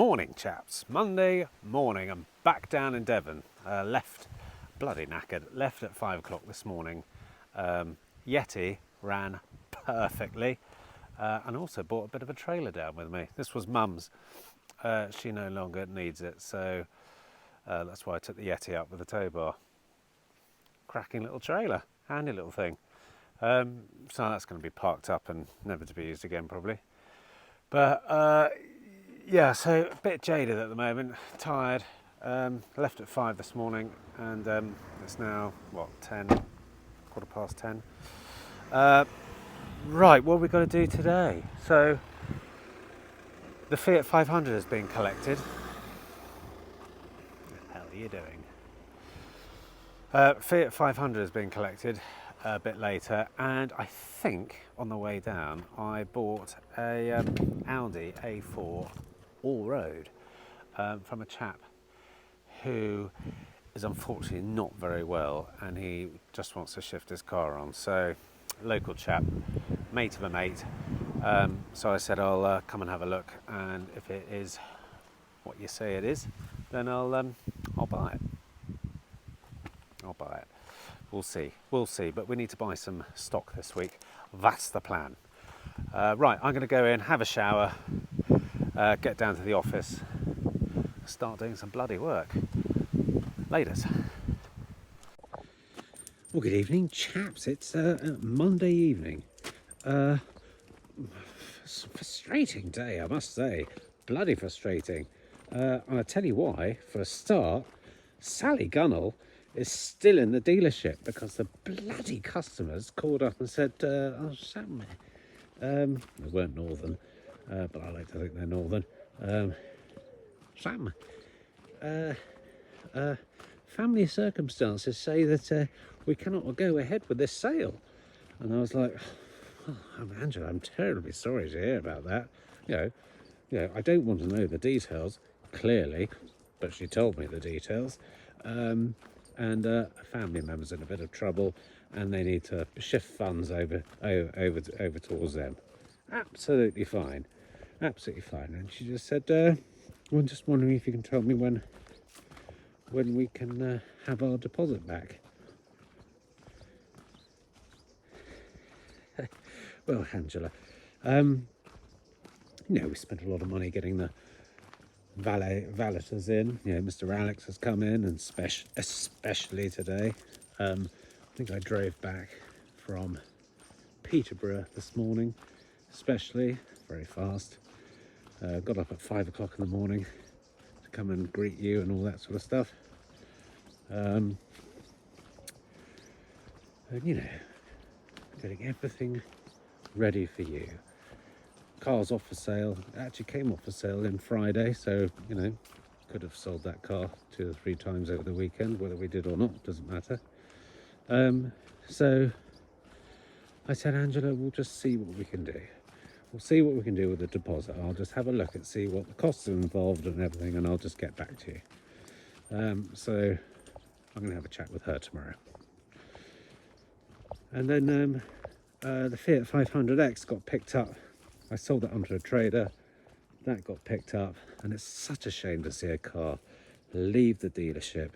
Morning chaps, Monday morning. I'm back down in Devon, left, bloody knackered, left at 5 o'clock this morning. Yeti ran perfectly and also brought a bit of a trailer down with me. This was Mum's, she no longer needs it, so that's why I took the Yeti up with the tow bar. Cracking little trailer, handy little thing. So that's going to be parked up and never to be used again probably. But yeah, so a bit jaded at the moment, tired. Left at 5 this morning and it's now, what, 10, quarter past 10. Right, what have we got to do today? So, the Fiat 500 has been collected. What the hell are you doing? Fiat 500 has been collected a bit later, and I think on the way down I bought a Audi A4 all-road from a chap who is unfortunately not very well, and he just wants to shift his car on. So, local chap, mate of a mate. So I said I'll come and have a look, and if it is what you say it is, then I'll buy it. I'll buy it. We'll see. But we need to buy some stock this week. That's the plan. Right, I'm going to go in, have a shower, get down to the office, start doing some bloody work. Laters. Well, good evening, chaps. It's Monday evening. It's a frustrating day, I must say. Bloody frustrating. And I'll tell you why. For a start, Sally Gunnell is still in the dealership because the bloody customers called up and said, oh, Sam, they weren't Northern, but I like to think they're Northern. Sam, family circumstances say that we cannot go ahead with this sale. And I was like, oh, Angela, I'm terribly sorry to hear about that. You know, I don't want to know the details, clearly, but she told me the details. And a family member's in a bit of trouble, and they need to shift funds over towards them. Absolutely fine. And she just said, I'm just wondering if you can tell me when we can have our deposit back. Well, Angela, we spent a lot of money getting the valeters in. Mr. Alex has come in, and especially today. I think I drove back from Peterborough this morning, especially very fast. Got up at 5 o'clock in the morning to come and greet you and all that sort of stuff. And getting everything ready for you. Car's off for sale. It actually came off for sale in Friday, so could have sold that car 2 or 3 times over the weekend. Whether we did or not doesn't matter. So I said, Angela, we'll just see what we can do. We'll see what we can do with the deposit. I'll just have a look and see what the costs are involved and everything, and I'll just get back to you. So I'm going to have a chat with her tomorrow. And then the Fiat 500X got picked up. I sold that onto a trader. That got picked up, and it's such a shame to see a car leave the dealership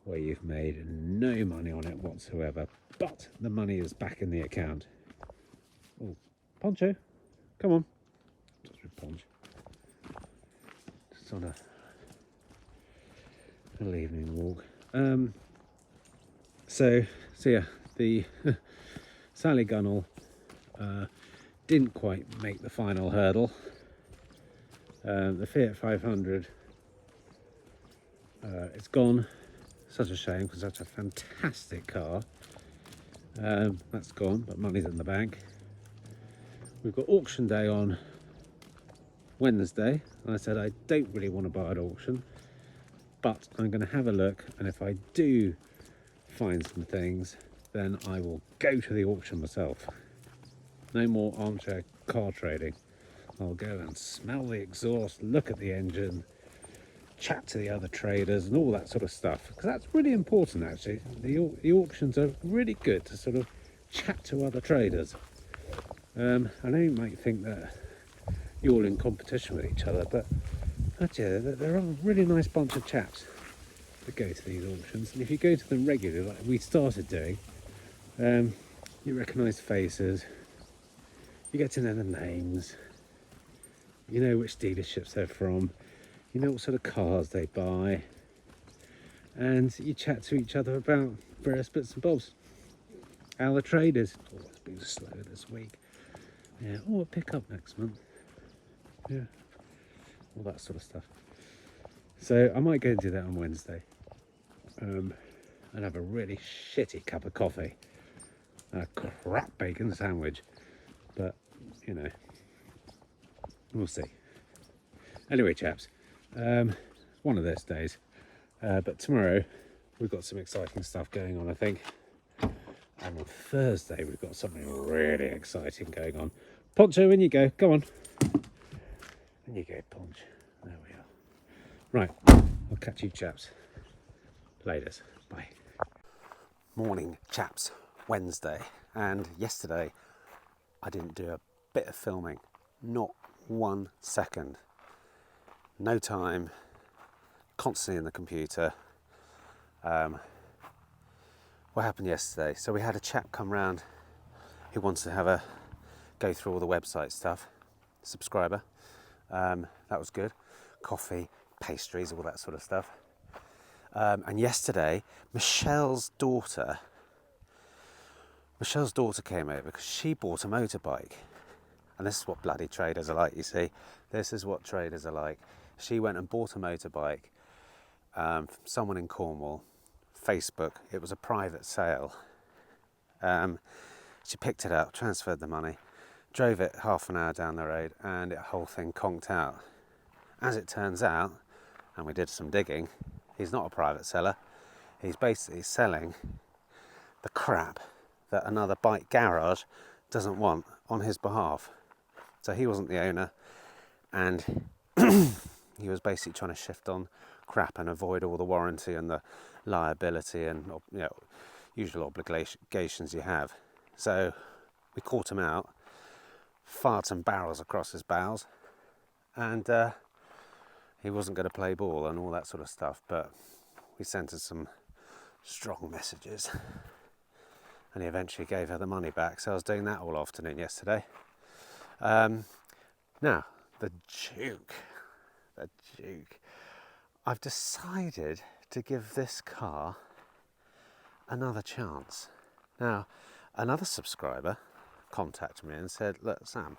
where you've made no money on it whatsoever, but the money is back in the account. Oh, Poncho, come on. Just with Poncho. Just on a little evening walk. So yeah, the Sally Gunnell didn't quite make the final hurdle. The Fiat 500, it's gone. Such a shame, because that's a fantastic car. That's gone, but money's in the bank. We've got auction day on Wednesday, and I said I don't really want to buy at auction, but I'm going to have a look, and if I do find some things, then I will go to the auction myself. No more armchair car trading. I'll go and smell the exhaust, look at the engine, chat to the other traders and all that sort of stuff, because that's really important actually. The auctions are really good to sort of chat to other traders. I know you might think that you're all in competition with each other, but Actually, there are a really nice bunch of chaps that go to these auctions, and if you go to them regularly, like we started doing, you recognise faces, you get to know the names, you know which dealerships they're from, you know what sort of cars they buy, and you chat to each other about various bits and bobs. How the traders? Oh, it's been slow this week. Yeah, oh, I'll pick up next month. Yeah, all that sort of stuff. So I might go and do that on Wednesday. And have a really shitty cup of coffee, a crap bacon sandwich, but you know, we'll see. Anyway, chaps, one of those days. But tomorrow we've got some exciting stuff going on, I think. And on Thursday we've got something really exciting going on. Poncho, in you go. Come on. In you go, Ponch. There we are. Right, I'll catch you chaps. Laters. Bye. Morning, chaps. Wednesday. And yesterday I didn't do a bit of filming. Not 1 second. No time. Constantly in the computer. What happened yesterday? So we had a chap come round who wants to have a go through all the website stuff. Subscriber. That was good. Coffee, pastries, all that sort of stuff. And yesterday, Michelle's daughter came over because she bought a motorbike. And this is what bloody traders are like, you see. This is what traders are like. She went and bought a motorbike from someone in Cornwall. Facebook. It was a private sale. She picked it up, transferred the money, drove it half an hour down the road, and the whole thing conked out. As it turns out, and we did some digging, he's not a private seller. He's basically selling the crap that another bike garage doesn't want on his behalf. So he wasn't the owner, and he was basically trying to shift on crap and avoid all the warranty and the liability and, you know, usual obligations you have. So we caught him out, fired some barrels across his bows, and he wasn't going to play ball and all that sort of stuff, but we sent her some strong messages and he eventually gave her the money back. So I was doing that all afternoon yesterday. Now, the Duke. I've decided to give this car another chance. Now, another subscriber contacted me and said, look, Sam,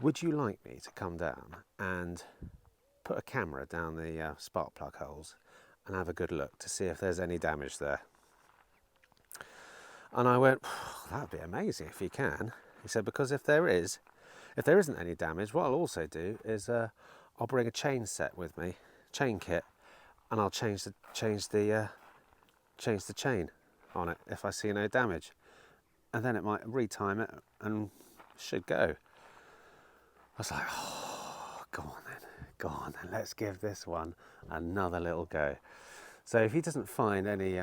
would you like me to come down and put a camera down the spark plug holes and have a good look to see if there's any damage there? And I went, that would be amazing if you can. He said, because if there isn't any damage, what I'll also do is I'll bring a chain set with me, chain kit, and I'll change the chain on it if I see no damage, and then it might retime it and should go. I was like, oh, go on then, let's give this one another little go. So if he doesn't find any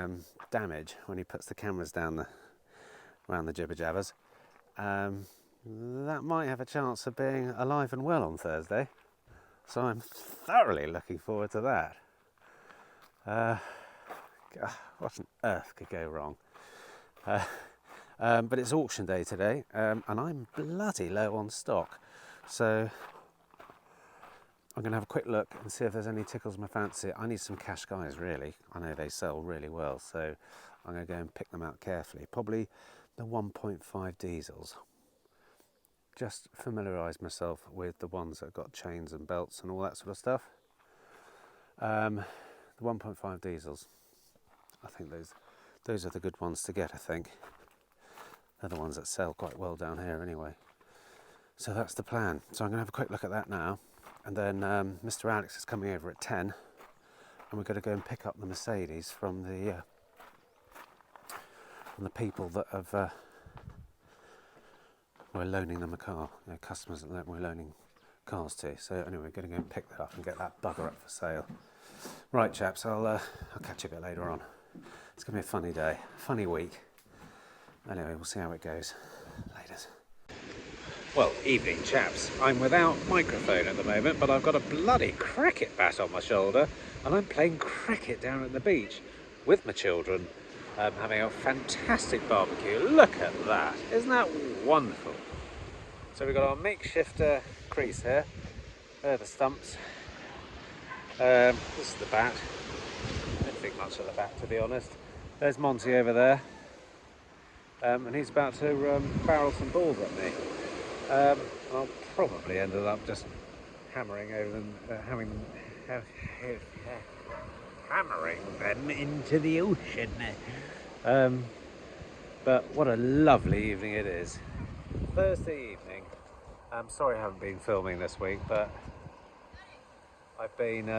damage when he puts the cameras down around the jibber jabbers, that might have a chance of being alive and well on Thursday. So I'm thoroughly looking forward to that. What on earth could go wrong? But it's auction day today, and I'm bloody low on stock. So I'm going to have a quick look and see if there's any tickles my fancy. I need some cash guys, really. I know they sell really well, so I'm going to go and pick them out carefully. Probably the 1.5 diesels. Just familiarise myself with the ones that have got chains and belts and all that sort of stuff. The 1.5 diesels. I think those are the good ones to get, I think. They're the ones that sell quite well down here anyway. So that's the plan. So I'm going to have a quick look at that now. And then Mr. Alex is coming over at 10. And we're going to go and pick up the Mercedes from the people that have... we're loaning them a car. You know, customers that we're loaning cars to. So anyway, we're going to go and pick that up and get that bugger up for sale. Right, chaps, I'll catch you a bit later on. It's going to be a funny day, funny week. Anyway, we'll see how it goes. Later. Well, evening chaps. I'm without microphone at the moment, but I've got a bloody cricket bat on my shoulder and I'm playing cricket down at the beach with my children, having a fantastic barbecue. Look at that, isn't that wonderful? So we've got our makeshift crease here. There are the stumps. This is the bat. I don't think much of the bat, to be honest. There's Monty over there, and he's about to barrel some balls at me. I'll probably end up just hammering over them, hammering them into the ocean. But what a lovely evening it is. Thursday evening. I'm sorry I haven't been filming this week, but I've been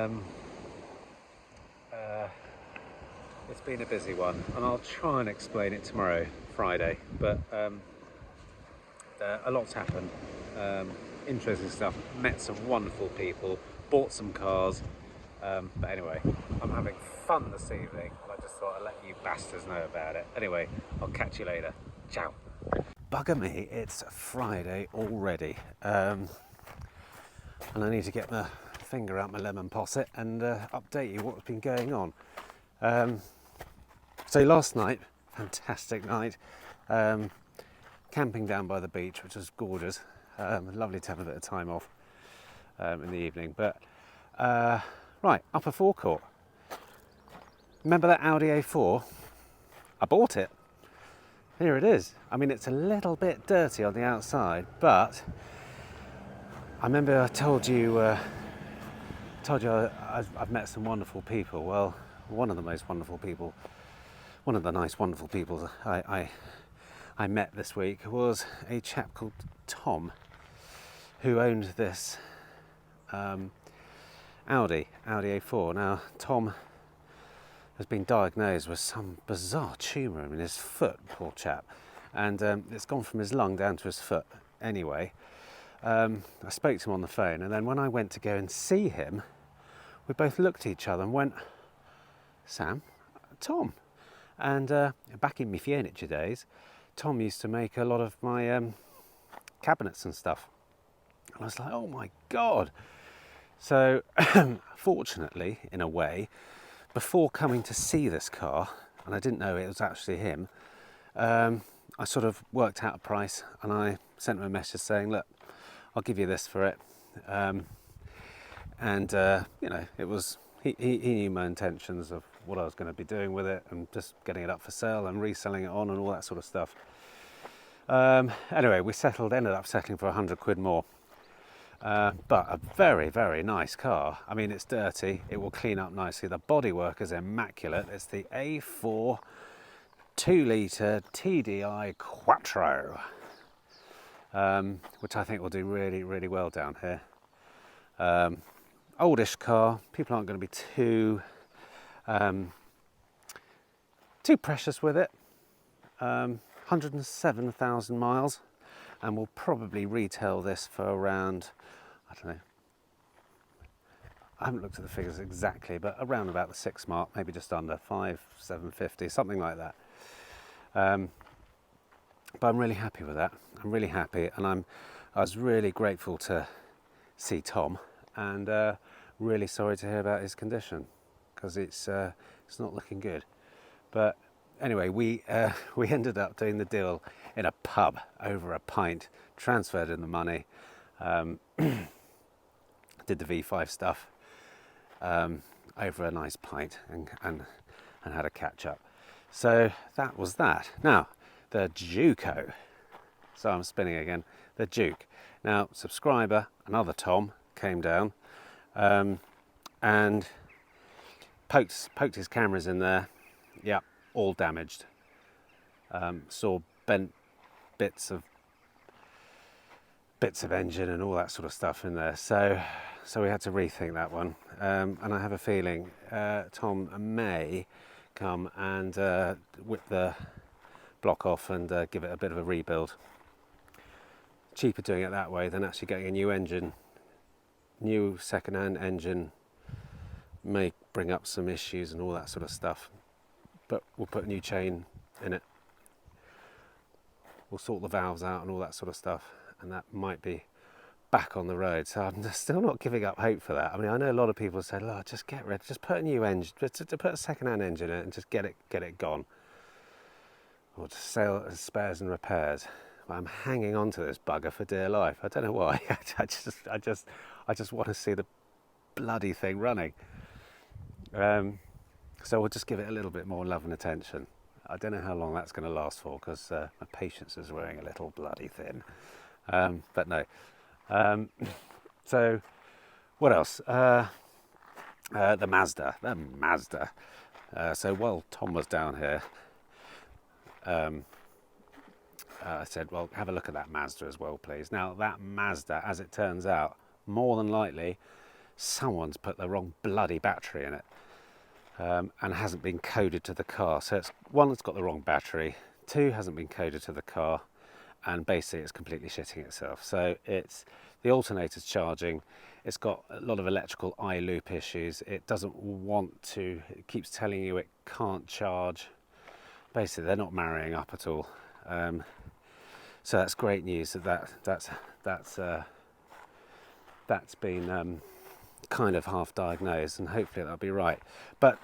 it's been a busy one, and I'll try and explain it tomorrow, Friday. But a lot's happened. Interesting stuff. Met some wonderful people. Bought some cars. But anyway, I'm having fun this evening, and I just thought I'd let you bastards know about it. Anyway, I'll catch you later. Ciao. Bugger me, it's Friday already, and I need to get my finger out my lemon posset and update you what's been going on. So last night, fantastic night, camping down by the beach, which was gorgeous. Lovely to have a bit of time off in the evening. But right, upper forecourt. Remember that Audi A4? I bought it. Here it is. I mean, it's a little bit dirty on the outside, but I remember I told you I've met some wonderful people. Well, one of the most wonderful people, one of the nice wonderful people I met this week was a chap called Tom, who owned this Audi A4. Now, Tom has been diagnosed with some bizarre tumour in his foot, poor chap, and it's gone from his lung down to his foot. Anyway, I spoke to him on the phone, and then when I went to go and see him, we both looked at each other and went, Sam, Tom. And back in my furniture days, Tom used to make a lot of my cabinets and stuff. And I was like, oh my God. So fortunately, in a way, before coming to see this car, and I didn't know it was actually him, I sort of worked out a price, and I sent him a message saying, look, I'll give you this for it. You know, it was, he knew my intentions of what I was going to be doing with it, and just getting it up for sale and reselling it on and all that sort of stuff. Anyway, we ended up settling for 100 quid more. But a very, very nice car. I mean, it's dirty, it will clean up nicely. The bodywork is immaculate. It's the A4 2-litre TDI Quattro, which I think will do really, really well down here. Oldish car. People aren't going to be too precious with it. 107,000 miles, and we'll probably retail this for around, I don't know, I haven't looked at the figures exactly, but around about the 6 mark, maybe just under 750, something like that. But I'm really happy with that. I'm really happy, and I was really grateful to see Tom, and really sorry to hear about his condition, because it's not looking good. But anyway, we ended up doing the deal in a pub over a pint, transferred in the money, did the V5 stuff over a nice pint, and had a catch up. So that was that. Now, the Duco. So I'm spinning again. The Duke. Now, subscriber, another Tom, came down and poked his cameras in there. Yeah, all damaged. Saw bent bits of engine and all that sort of stuff in there. So we had to rethink that one. And I have a feeling Tom may come and whip the block off and give it a bit of a rebuild. Cheaper doing it that way than actually getting a new engine. New second-hand engine may bring up some issues and all that sort of stuff, but we'll put a new chain in it. We'll sort the valves out and all that sort of stuff, and that might be back on the road. So I'm still not giving up hope for that. I mean, I know a lot of people say, "Oh, just get rid, just put a new engine, just to put a second-hand engine in it and just get it gone, or just sell spares and repairs." But I'm hanging on to this bugger for dear life. I don't know why. I just want to see the bloody thing running. So we'll just give it a little bit more love and attention. I don't know how long that's going to last for, because my patience is wearing a little bloody thin. But no. So what else? The Mazda. So while Tom was down here, I said, well, have a look at that Mazda as well, please. Now, that Mazda, as it turns out, more than likely, someone's put the wrong bloody battery in it, and hasn't been coded to the car. So it's one, it's got the wrong battery, two, hasn't been coded to the car, and basically it's completely shitting itself. So it's the alternator's charging, it's got a lot of electrical eye loop issues, it doesn't want to, it keeps telling you it can't charge. Basically they're not marrying up at all. So that's great news that's been kind of half diagnosed, and hopefully that'll be right. But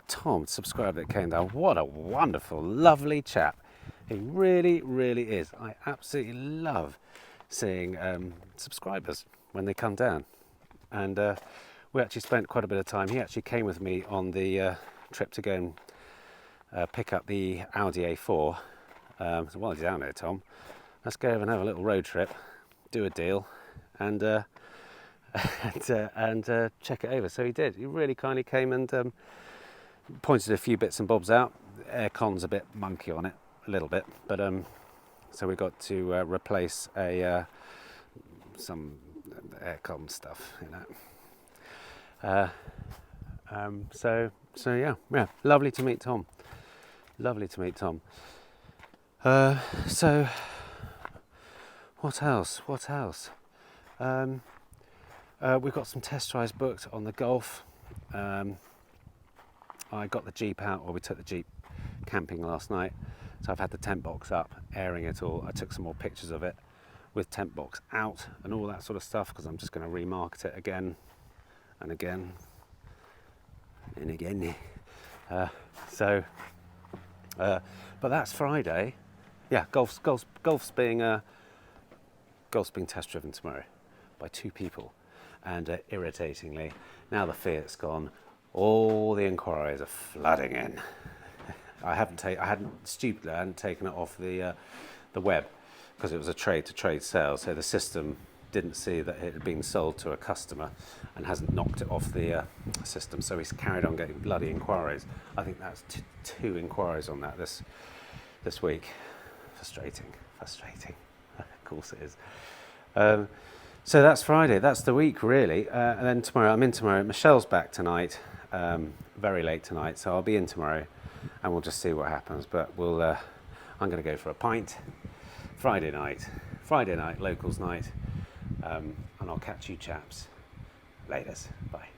Tom, subscriber that came down, what a wonderful, lovely chap. He really, really is. I absolutely love seeing subscribers when they come down. And we actually spent quite a bit of time. He actually came with me on the trip to go and pick up the Audi A4. So while he's down there, Tom, let's go over and have a little road trip, do a deal, and check it over. So he did. He really kindly came and pointed a few bits and bobs out. Aircon's a bit monkey on it, a little bit, but so we got to replace some aircon stuff, you know. So yeah, lovely to meet Tom. Lovely to meet Tom. So what else? We've got some test drives booked on the Golf. I got the Jeep out, or we took the Jeep camping last night. So I've had the tent box up, airing it all. I took some more pictures of it with tent box out and all that sort of stuff, because I'm just going to remarket it again and again and again. But that's Friday. Yeah, golf's being test driven tomorrow by two people, and irritatingly, now the Fiat's gone, all the inquiries are flooding in. I hadn't taken it off the web, because it was a trade-to-trade sale, so the system didn't see that it had been sold to a customer and hasn't knocked it off the system, so he's carried on getting bloody inquiries. I think that's two inquiries on that this week. Frustrating. Of course it is. So that's Friday. That's the week, really. And then tomorrow, I'm in tomorrow. Michelle's back tonight, very late tonight, so I'll be in tomorrow, and we'll just see what happens. But I'm going to go for a pint. Friday night, locals night, and I'll catch you chaps later. Bye.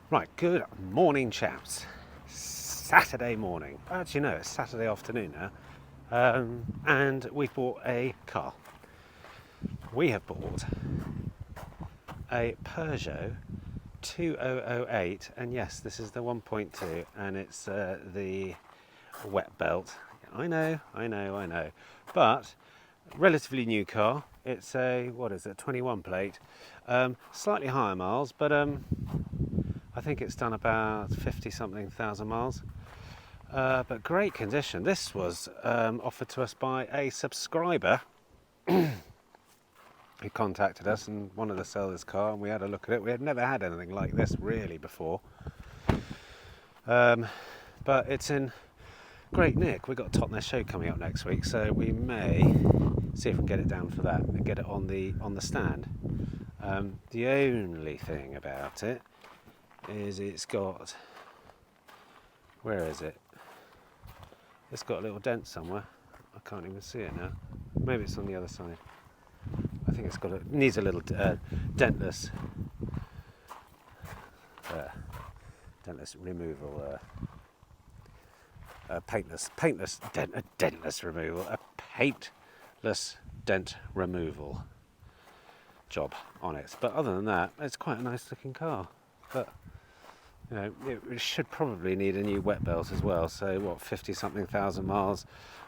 Right, good morning, chaps. Saturday morning. Actually, no, it's Saturday afternoon now. And we've bought a car. We have bought a Peugeot 2008, and yes, this is the 1.2, and it's the wet belt. I know, but relatively new car. It's a 21 plate, slightly higher miles, but I think it's done about 50-something thousand miles. But great condition. This was offered to us by a subscriber who contacted us and wanted to sell this car, and we had a look at it. We had never had anything like this really before, but it's in great nick. We've got a Totnes show coming up next week, so we may see if we can get it down for that and get it on the stand. The only thing about it is it's got, where is it? It's got a little dent somewhere. I can't even see it now. Maybe it's on the other side. I think it's got needs a little dentless removal. Dentless removal. A paintless dent removal job on it. But other than that, it's quite a nice looking car. But you know, it should probably need a new wet belt as well. So what, 50 something thousand miles?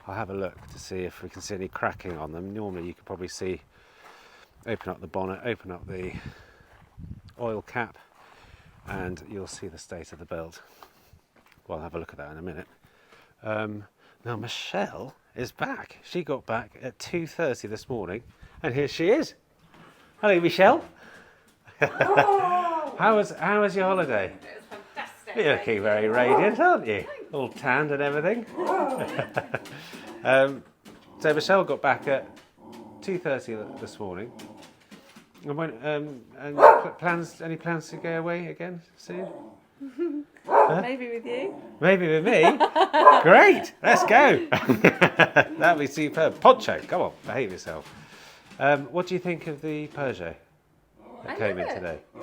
I'll have a look to see if we can see any cracking on them. Normally you could probably see, open up the bonnet, open up the oil cap, and you'll see the state of the belt. Well, I'll have a look at that in a minute. Now Michelle is back. She got back at 2:30 this morning, and here she is. Hello, Michelle. Oh. How was your holiday? It was fantastic. You're looking very radiant, aren't you? All tanned and everything. So Michelle got back at 2:30 this morning. And any plans to go away again soon? Huh? Maybe with you. Maybe with me? Great, let's go. That'd be superb. Poncho, come on, behave yourself. What do you think of the Peugeot that came in today? I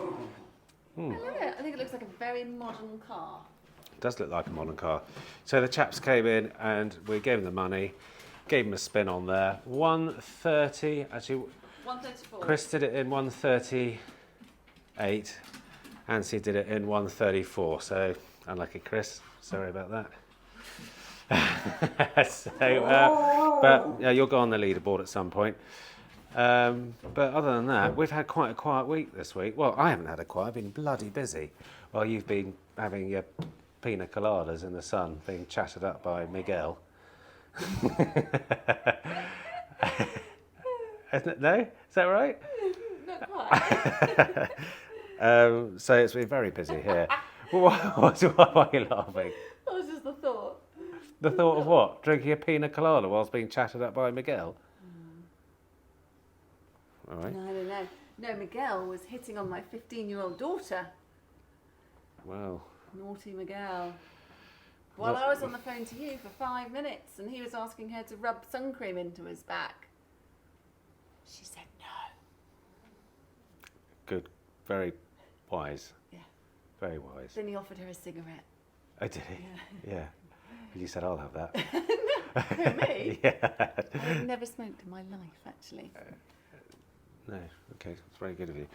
love it. I think it looks like a very modern car. It does look like a modern car. So the chaps came in and we gave them the money, gave them a spin on there. 130, actually 134. Chris did it in 138. Nancy did it in 134. So unlucky Chris, sorry about that. But you'll go on the leaderboard at some point. But other than that, we've had quite a quiet week this week. Well, I haven't had a quiet, I've been bloody busy. While you've been having your pina coladas in the sun, being chatted up by Miguel. No? Is that right? Not quite. So it's been very busy here. Why are you laughing? That was just the thought. The thought of what? Drinking a pina colada whilst being chatted up by Miguel? All right. No, Miguel was hitting on my 15-year-old daughter. Well. Naughty Miguel. While I was on the phone to you for 5 minutes and he was asking her to rub sun cream into his back. She said no. Good. Very wise. Yeah. Very wise. Then he offered her a cigarette. Oh, did he? Yeah. And you said, I'll have that. No, me? Yeah. I've never smoked in my life, actually. No. Okay. That's very good of you.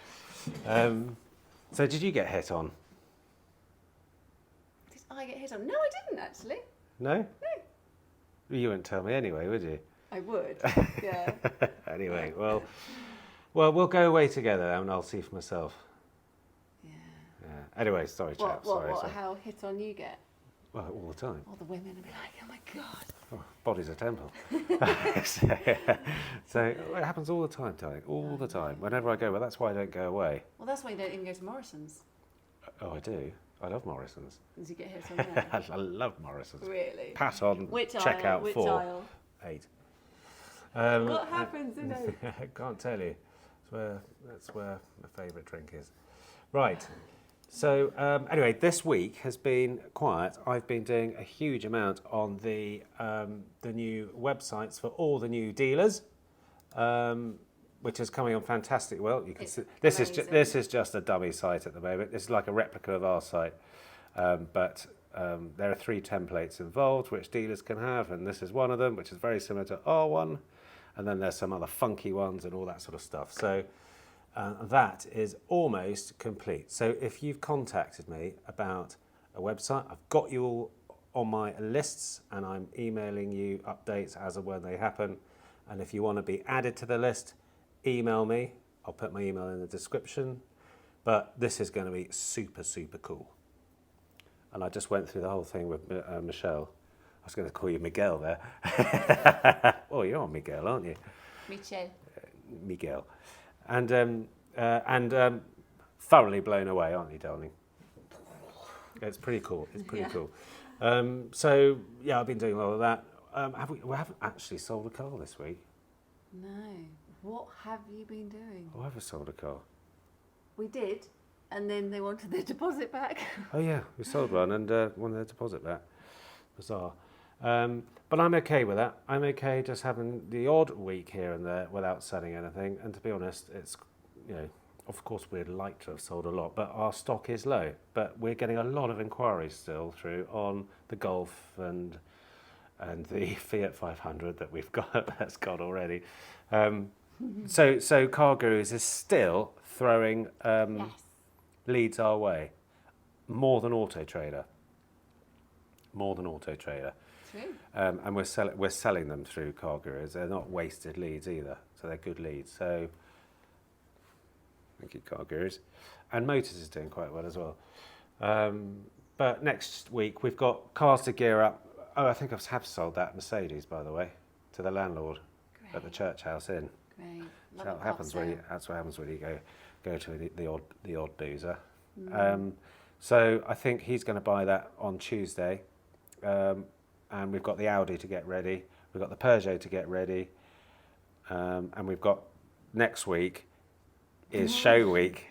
So did you get hit on? Did I get hit on? No, I didn't, actually. No? No. You wouldn't tell me anyway, would you? I would, yeah. Anyway, well, we'll go away together and I'll see for myself. Yeah. Anyway, sorry, chaps. Sorry. How hit on you get? Well, all the time. All the women will be like, oh my God. Oh, body's a temple. So it happens all the time, darling. All the time. Whenever I go, well, that's why I don't go away. Well, that's why you don't even go to Morrison's. Oh, I do. I love Morrison's. Because you get hit on there. I love Morrison's. Really? Pat on. Which check aisle? out Which 4. aisle? 8. What happens, you know? I can't tell you. That's where my favourite drink is. Right. So anyway, this week has been quiet. I've been doing a huge amount on the new websites for all the new dealers, which is coming on fantastic. Well, you can see this is just a dummy site at the moment. This is like a replica of our site, but there are 3 templates involved which dealers can have, and this is one of them, which is very similar to our one. And then there's some other funky ones and all that sort of stuff. So that is almost complete. So if you've contacted me about a website, I've got you all on my lists and I'm emailing you updates as of when they happen. And if you want to be added to the list, email me. I'll put my email in the description. But this is going to be super, super cool. And I just went through the whole thing with Michelle. I was going to call you Miguel there. Oh, you're on Miguel, aren't you? Miguel. And thoroughly blown away, aren't you, darling? It's pretty cool. It's pretty cool. So, yeah, I've been doing a lot of that. We haven't actually sold a car this week. No. What have you been doing? Oh, I haven't sold a car. We did, and then they wanted their deposit back. Oh, yeah, we sold one and wanted their deposit back. Bizarre. But I'm okay with that. I'm okay just having the odd week here and there without selling anything. And to be honest, it's, of course we'd like to have sold a lot, but our stock is low. But we're getting a lot of inquiries still through on the Golf and and the Fiat 500 that we've got that's gone already. So Car Gurus is still throwing Yes. leads our way, more than Auto Trader. True. And we're selling them through Car Gurus. They're not wasted leads either, so they're good leads. So thank you, Car Gurus. And Motors is doing quite well as well. But next week we've got cars to gear up. Oh, I think I have sold that Mercedes, by the way, to the landlord at the Church House Inn. Great. So Love that happens when that's what happens when you go to the odd boozer. So I think he's going to buy that on Tuesday, and we've got the Audi to get ready. We've got the Peugeot to get ready, and we've got next week is show week.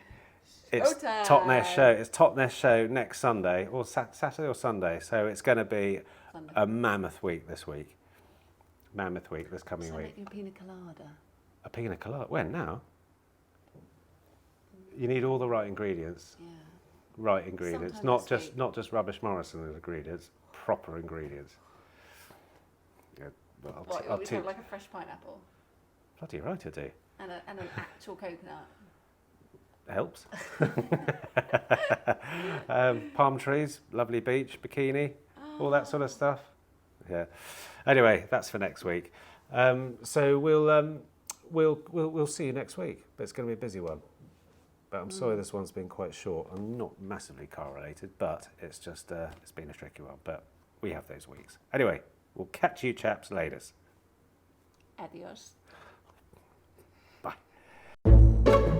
It's Showtime. Totnes show. It's Totnes show next Sunday or Saturday or Sunday. So it's going to be Sunday. a mammoth week this week. Mammoth week this coming So week. make a pina colada. A pina colada. When now? You need all the right ingredients. Yeah. Right ingredients, Sometime not just rubbish Morrison ingredients. Proper ingredients. Yeah, well, What, you I'll want me to have like a fresh pineapple bloody right I do. and an actual coconut? Helps. Palm trees, lovely beach, bikini, all that sort of stuff. Yeah. Anyway, that's for next week. So we'll see you next week. But it's going to be a busy one. But I'm sorry this one's been quite short. I'm not massively car related, but it's just it's been a tricky one. But we have those weeks. Anyway, we'll catch you chaps later. Adios. Bye.